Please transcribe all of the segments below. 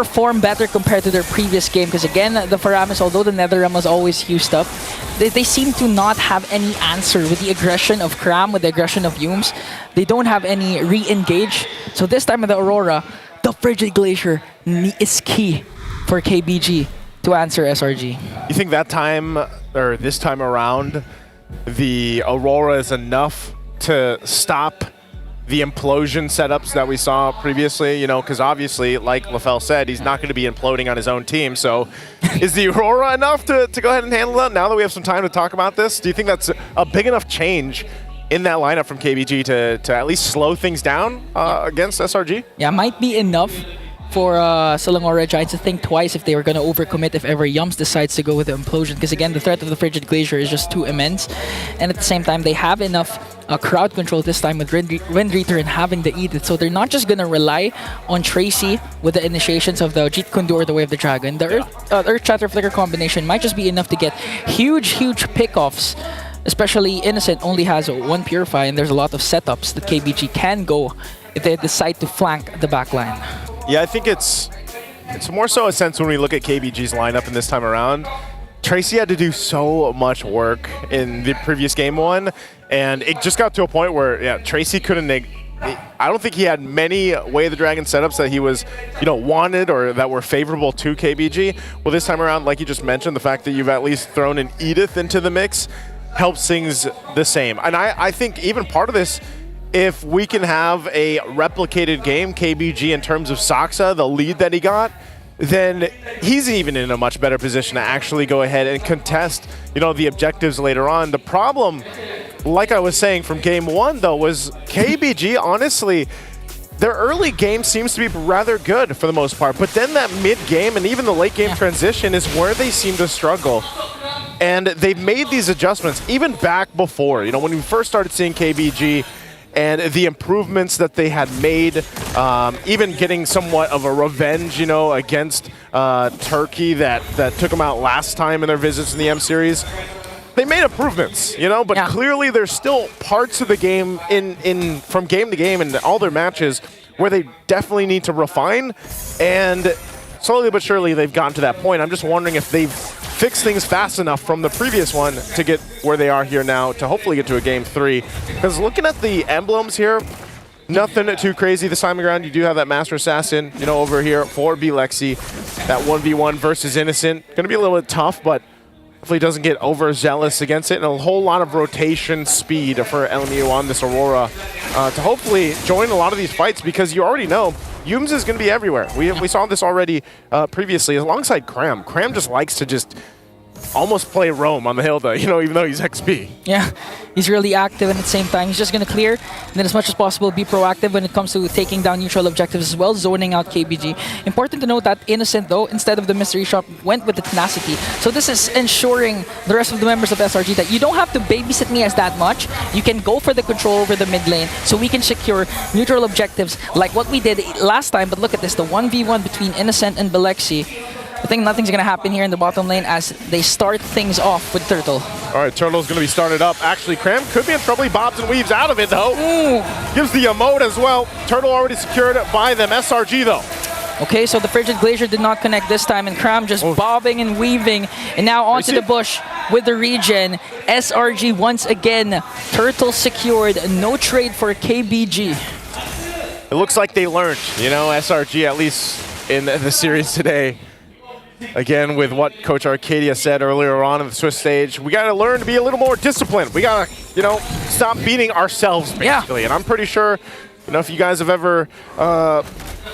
perform better compared to their previous game. Because again, the Faramis, although the Netherrealm was always used up, they seem to not have any answer with the aggression of Cram, with the aggression of Yumes. They don't have any re-engage. So this time with the Aurora, the Frigid Glacier is key for KBG to answer SRG. You think that time, or this time around, the Aurora is enough to stop the implosion setups that we saw previously? You know, because obviously, like LaFell said, he's not going to be imploding on his own team. So is the Aurora enough to go ahead and handle that? Now that we have some time to talk about this, do you think that's a big enough change in that lineup from KBG to at least slow things down against SRG? Yeah, might be enough for Selangor Giants to think twice if they were going to overcommit if ever Yums decides to go with the implosion. Because again, the threat of the Frigid Glacier is just too immense. And at the same time, they have enough crowd control this time with Wind Reader and having the Edith. So they're not just going to rely on Tracy with the initiations of the Jeet Kune Do or the Way of the Dragon. The Earth Shatter Flicker combination might just be enough to get huge pickoffs. Especially Innocent only has one Purify, and there's a lot of setups that KBG can go if they decide to flank the backline. Yeah, I think it's more so a sense when we look at KBG's lineup in this time around. Tracy had to do so much work in the previous game one, and it just got to a point where Tracy couldn't. I don't think he had many Way of the Dragon setups that he was, wanted or that were favorable to KBG. Well, this time around, like you just mentioned, the fact that you've at least thrown an Edith into the mix helps things the same. And I think even part of this, if we can have a replicated game, KBG, in terms of Saksa, the lead that he got, then he's even in a much better position to actually go ahead and contest, the objectives later on. The problem, like I was saying from game one, though, was KBG, honestly, their early game seems to be rather good for the most part, but then that mid-game and even the late-game transition is where they seem to struggle. And they've made these adjustments even back before, when we first started seeing KBG and the improvements that they had made, even getting somewhat of a revenge, against Turkey that took them out last time in their visits in the M Series. They made improvements, but clearly there's still parts of the game from game to game and all their matches where they definitely need to refine. And slowly but surely they've gotten to that point. I'm just wondering if they've fixed things fast enough from the previous one to get where they are here now to hopefully get to a game 3. Because looking at the emblems here, nothing too crazy this time around. You do have that Master Assassin, over here for B-Lexi. That 1v1 versus Innocent. Going to be a little bit tough, but hopefully doesn't get overzealous against it. And a whole lot of rotation speed for LMU on this Aurora to hopefully join a lot of these fights, because you already know Yumes is going to be everywhere. We saw this already previously alongside Cram. Cram just likes to just almost play roam on the Hilda, even though he's XP. Yeah, he's really active, and at the same time, he's just going to clear, and then as much as possible be proactive when it comes to taking down neutral objectives as well, zoning out KBG. Important to note that Innocent, though, instead of the Mystery Shop, went with the Tenacity. So this is ensuring the rest of the members of SRG that you don't have to babysit me as that much. You can go for the control over the mid lane, so we can secure neutral objectives like what we did last time. But look at this, the 1v1 between Innocent and Belexi. I think nothing's going to happen here in the bottom lane as they start things off with Turtle. All right, Turtle's going to be started up. Actually, Cram could be in trouble. He bobs and weaves out of it, though. Ooh. Gives the emote as well. Turtle already secured by them. SRG, though. Okay, so the Frigid Glacier did not connect this time, and Cram just bobbing and weaving. And now onto the bush with the regen. SRG once again. Turtle secured. No trade for KBG. It looks like they learned, SRG, at least in the series today. Again, with what Coach Arcadia said earlier on in the Swiss stage, we got to learn to be a little more disciplined. We got to, stop beating ourselves, basically. Yeah. And I'm pretty sure, if you guys have ever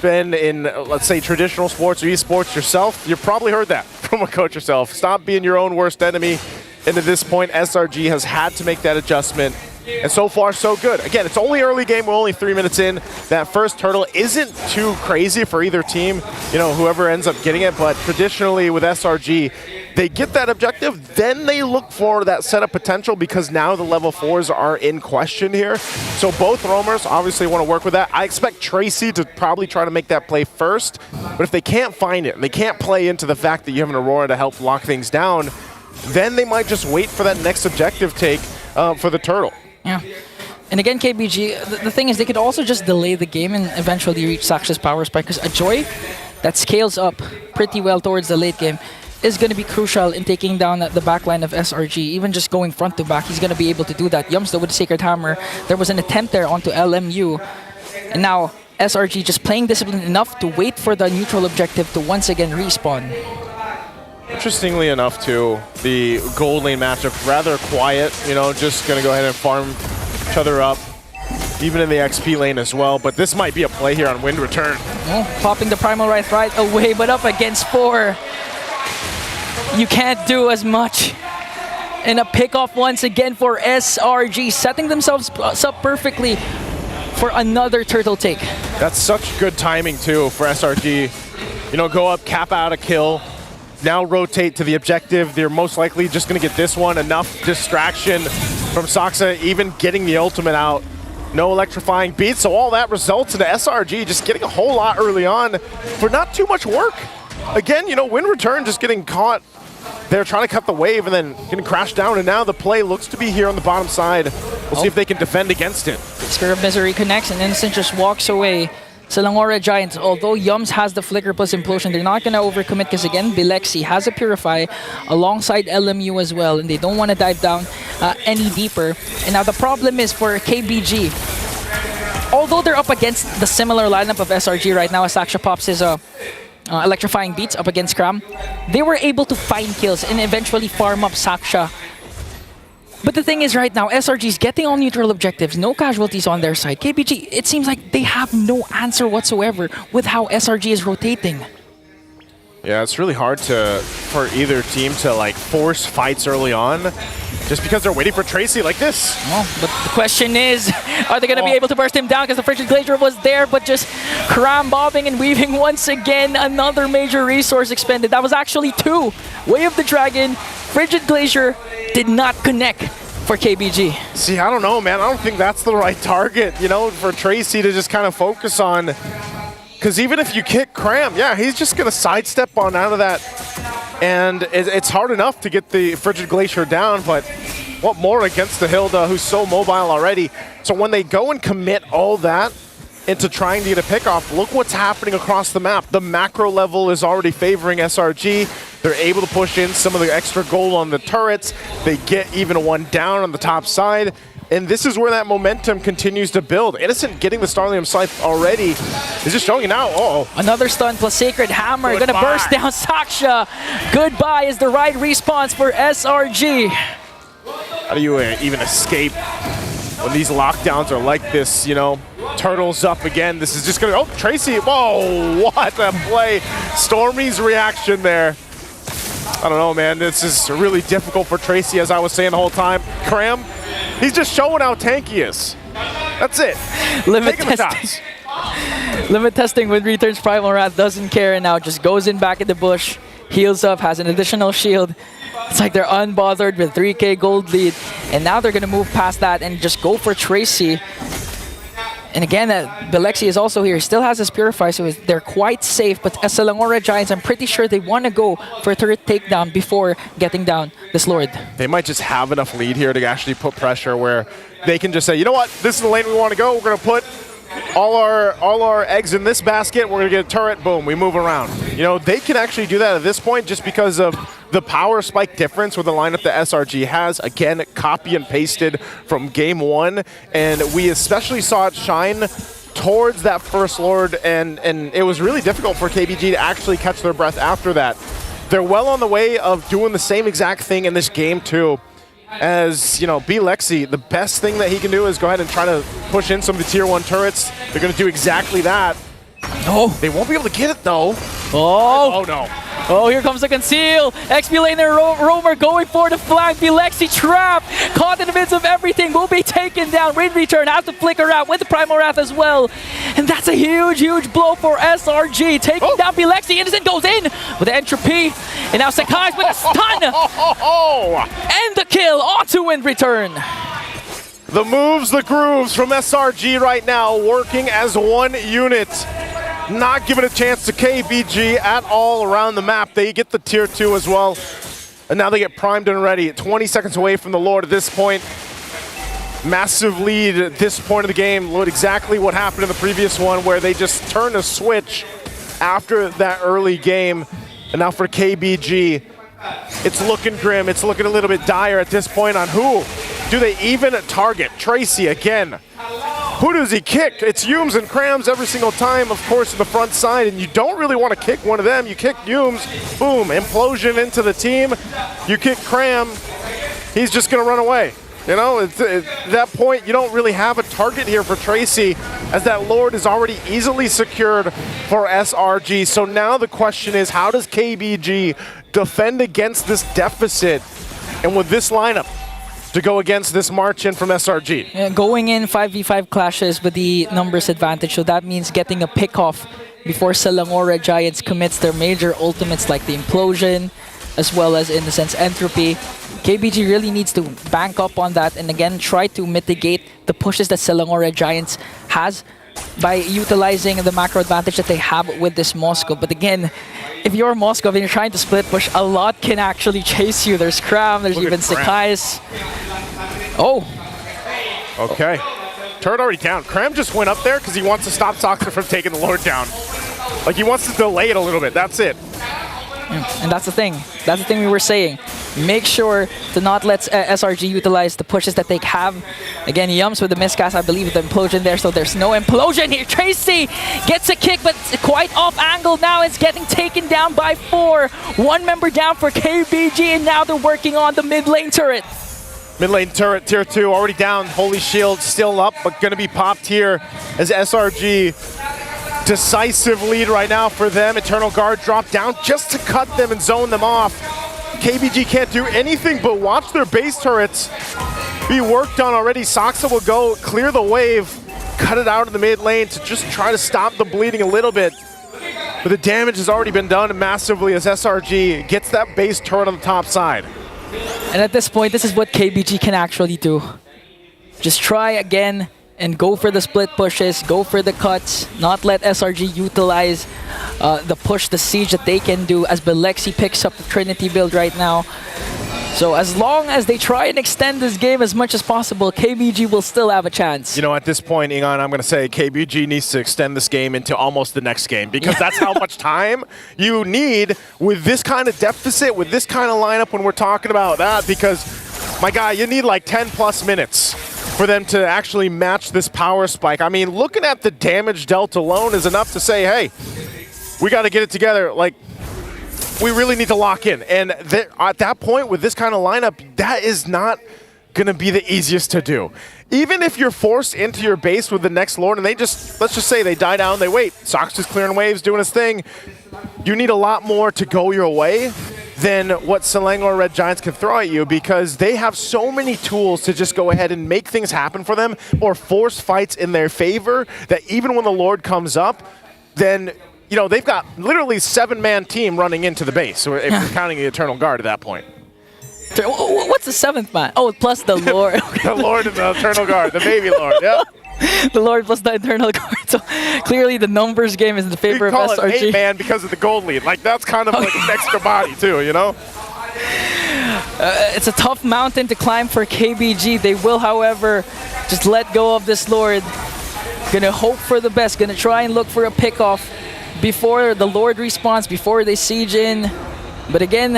been in, let's say, traditional sports or esports yourself, you've probably heard that from a coach yourself. Stop being your own worst enemy. And at this point, SRG has had to make that adjustment. And so far, so good. Again, it's only early game. We're only 3 minutes in. That first Turtle isn't too crazy for either team, whoever ends up getting it. But traditionally with SRG, they get that objective, then they look for that setup potential, because now the level 4s are in question here. So both roamers obviously want to work with that. I expect Tracy to probably try to make that play first. But if they can't find it, and they can't play into the fact that you have an Aurora to help lock things down, then they might just wait for that next objective take for the Turtle. Yeah. And again, KBG, the thing is they could also just delay the game and eventually reach Saksha's power spike, because Ajoy that scales up pretty well towards the late game is going to be crucial in taking down the backline of SRG. Even just going front to back, he's going to be able to do that. Yums though with the Sacred Hammer. There was an attempt there onto LMU. And now SRG just playing disciplined enough to wait for the neutral objective to once again respawn. Interestingly enough, too, the gold lane matchup rather quiet. You know, just gonna go ahead and farm each other up, even in the XP lane as well. But this might be a play here on Wind Return. Oh, popping the Primal Wrath right away, but up against 4. You can't do as much. And a pickoff once again for SRG, setting themselves up perfectly for another turtle take. That's such good timing, too, for SRG. You know, go up, cap out a kill. Now rotate to the objective. They're most likely just going to get this one. Enough distraction from Saksa, even getting the ultimate out. No electrifying beats, so all that results in SRG just getting a whole lot early on for not too much work. Again, you know, Wind Return just getting caught. They're trying to cut the wave and then getting crashed down, and now the play looks to be here on the bottom side. We'll see if they can defend against it. Spirit of Misery connects, and Innocent just walks away. Selangor Giants, although Yums has the Flicker plus Implosion, they're not going to overcommit because, again, Bilexi has a Purify alongside LMU as well, and they don't want to dive down any deeper. And now the problem is for KBG, although they're up against the similar lineup of SRG right now as Saksha pops his electrifying beats up against Kram, they were able to find kills and eventually farm up Saksha. But the thing is right now, SRG is getting all neutral objectives, no casualties on their side. KBG, it seems like they have no answer whatsoever with how SRG is rotating. Yeah, it's really hard for either team to like force fights early on just because they're waiting for Tracy like this. Oh, but the question is, are they going to be able to burst him down because the Frigid Glacier was there, but just Kram bobbing and weaving once again, another major resource expended. That was actually 2. Way of the Dragon, Frigid Glacier did not connect for KBG. See, I don't know, man. I don't think that's the right target, you know, for Tracy to just kind of focus on. Because even if you kick Kram, yeah, he's just going to sidestep on out of that. And it's hard enough to get the Frigid Glacier down, but what more against the Hilda, who's so mobile already. So when they go and commit all that into trying to get a pickoff, look what's happening across the map. The macro level is already favoring SRG. They're able to push in some of the extra gold on the turrets. They get even one down on the top side. And this is where that momentum continues to build. Innocent getting the Starlium Scythe already is just showing you now. Uh-oh. Another stun plus Sacred Hammer. Gonna burst down Saksha. Goodbye is the right response for SRG. How do you even escape when these lockdowns are like this, you know? Turtles up again. This is just gonna, oh, Tracy, whoa, what a play. Stormy's reaction there. I don't know, man. This is really difficult for Tracy, as I was saying the whole time. Kram, he's just showing how tanky he is. That's it. Limit testing. Limit testing with returns Primal Wrath, doesn't care, and now just goes in back in the bush, heals up, has an additional shield. It's like they're unbothered with 3k gold lead, and now they're going to move past that and just go for Tracy. And again, Bilexi is also here. He still has his Purify, so they're quite safe. But as Selangor Giants, I'm pretty sure they want to go for a turret takedown before getting down this Lord. They might just have enough lead here to actually put pressure where they can just say, you know what, this is the lane we want to go. We're going to put all our eggs in this basket. We're going to get a turret. Boom, we move around. You know, they can actually do that at this point just because of the power spike difference with the lineup that SRG has. Again, copy and pasted from game 1. And we especially saw it shine towards that first Lord. And it was really difficult for KBG to actually catch their breath after that. They're well on the way of doing the same exact thing in this game too. As, you know, Bilexi, the best thing that he can do is go ahead and try to push in some of the tier 1 turrets. They're going to do exactly that. Oh. They won't be able to get it, though. Oh. Oh, no. Oh, here comes the conceal. XP laner Roamer going for the flank. Bilexi trapped. Caught in the midst of everything. Will be taken down. Wind Return has to flicker out with the Primal Wrath as well. And that's a huge, huge blow for SRG. Taking down Bilexi. Innocent goes in with the entropy. And now Sakai's with a stun. And the kill onto Wind Return. The moves, the grooves from SRG right now working as one unit. Not giving a chance to KBG at all around the map. They get the tier 2 as well. And now they get primed and ready. 20 seconds away from the Lord at this point. Massive lead at this point of the game. Look exactly what happened in the previous one where they just turned a switch after that early game. And now for KBG, it's looking grim. It's looking a little bit dire at this point on who do they even target. Tracy again. Who does he kick? It's Yums and Krams every single time, of course, in the front side, and you don't really want to kick one of them. You kick Yums, boom, implosion into the team. You kick Kram, he's just going to run away. You know, at that point, you don't really have a target here for Tracy, as that Lord is already easily secured for SRG. So now the question is, how does KBG defend against this deficit? And with this lineup to go against this march in from SRG. Yeah, going in 5v5 clashes with the numbers advantage, so that means getting a pick off before Selangor Giants commits their major ultimates like the Implosion, as well as, in the sense, Entropy. KBG really needs to bank up on that and again try to mitigate the pushes that Selangor Giants has by utilizing the macro advantage that they have with this Moscow. But again, if you're Moscow and you're trying to split push, a lot can actually chase you. There's Kram, there's even Sakai's. Oh. Okay. Turret already down. Kram just went up there because he wants to stop Soxer from taking the Lord down. Like, he wants to delay it a little bit. That's it. And that's the thing. That's the thing we were saying. Make sure to not let SRG utilize the pushes that they have. Again, Yums with the miscast, I believe, with the Implosion there, so there's no Implosion here. Tracy gets a kick, but quite off angle now. It's getting taken down by 4. One member down for KBG, and now they're working on the mid lane turret. Mid lane turret, tier 2, already down. Holy Shield still up, but gonna be popped here as SRG. Decisive lead right now for them. Eternal Guard dropped down just to cut them and zone them off. KBG can't do anything but watch their base turrets be worked on already. Soxa will go clear the wave, cut it out in the mid lane to just try to stop the bleeding a little bit. But the damage has already been done massively as SRG gets that base turret on the top side. And at this point, this is what KBG can actually do. Just try again and go for the split pushes, go for the cuts, not let SRG utilize the push, the siege that they can do as Belexi picks up the Trinity build right now. So as long as they try and extend this game as much as possible, KBG will still have a chance. You know, at this point, Ingon, I'm going to say KBG needs to extend this game into almost the next game, because that's how much time you need with this kind of deficit, with this kind of lineup when we're talking about that, because, my guy, you need like 10 plus minutes for them to actually match this power spike. I mean, looking at the damage dealt alone is enough to say, hey, we got to get it together. Like, we really need to lock in. And at that point, with this kind of lineup, that is not going to be the easiest to do. Even if you're forced into your base with the next Lord and they just, let's just say they die down, they wait. Sox is clearing waves, doing his thing. You need a lot more to go your way than what Selangor Red Giants can throw at you, because they have so many tools to just go ahead and make things happen for them or force fights in their favor that even when the Lord comes up, then, you know, they've got literally 7-man team running into the base, so if you're counting the Eternal Guard at that point. What's the 7th man? Oh, plus the Lord. The Lord and the Eternal Guard, the baby Lord, yep. The Lord plus the Eternal Guard. So clearly the numbers game is in the favor of SRG. You call it 8-man because of the gold lead. Like, that's kind of like an extra body too, you know? It's a tough mountain to climb for KBG. They will, however, just let go of this Lord. Gonna hope for the best. Gonna try and look for a pick-off before the Lord respawns, before they siege in. But again,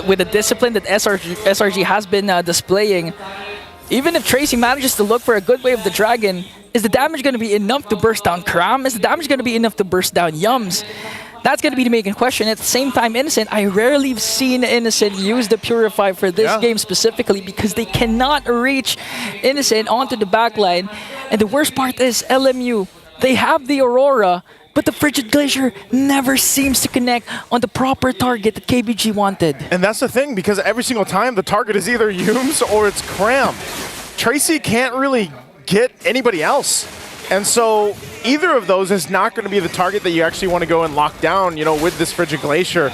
with the discipline that SRG has been displaying, even if Tracy manages to look for a good wave of the Dragon, is the damage going to be enough to burst down Kram? Is the damage going to be enough to burst down Yums? That's going to be the main question. At the same time, Innocent, I rarely have seen Innocent use the Purify for this game specifically, because they cannot reach Innocent onto the backline. And the worst part is LMU, they have the Aurora, but the Frigid Glacier never seems to connect on the proper target that KBG wanted. And that's the thing, because every single time the target is either Yums or it's Kram. Tracy can't really get anybody else. And so either of those is not going to be the target that you actually want to go and lock down, you know, with this Frigid Glacier.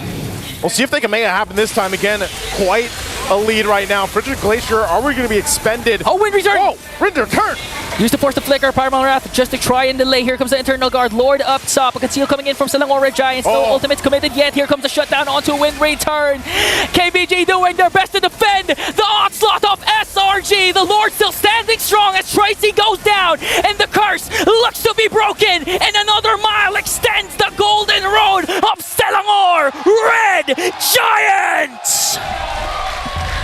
We'll see if they can make it happen this time. Again, quite a lead right now. Frigid Glacier, are we going to be expended? Oh, wind return! Whoa, wind return! Use the Force to Flicker, Pyromal Wrath, just to try and delay. Here comes the Internal Guard. Lord up top. A conceal coming in from Selangor Red Giants. No ultimates committed yet. Here comes the shutdown onto a Wind Return. KBG doing their best to defend the onslaught of SRG. The Lord still standing strong as Tracy goes down. And the curse looks to be broken. And another mile extends the golden road of Selangor Red Giants.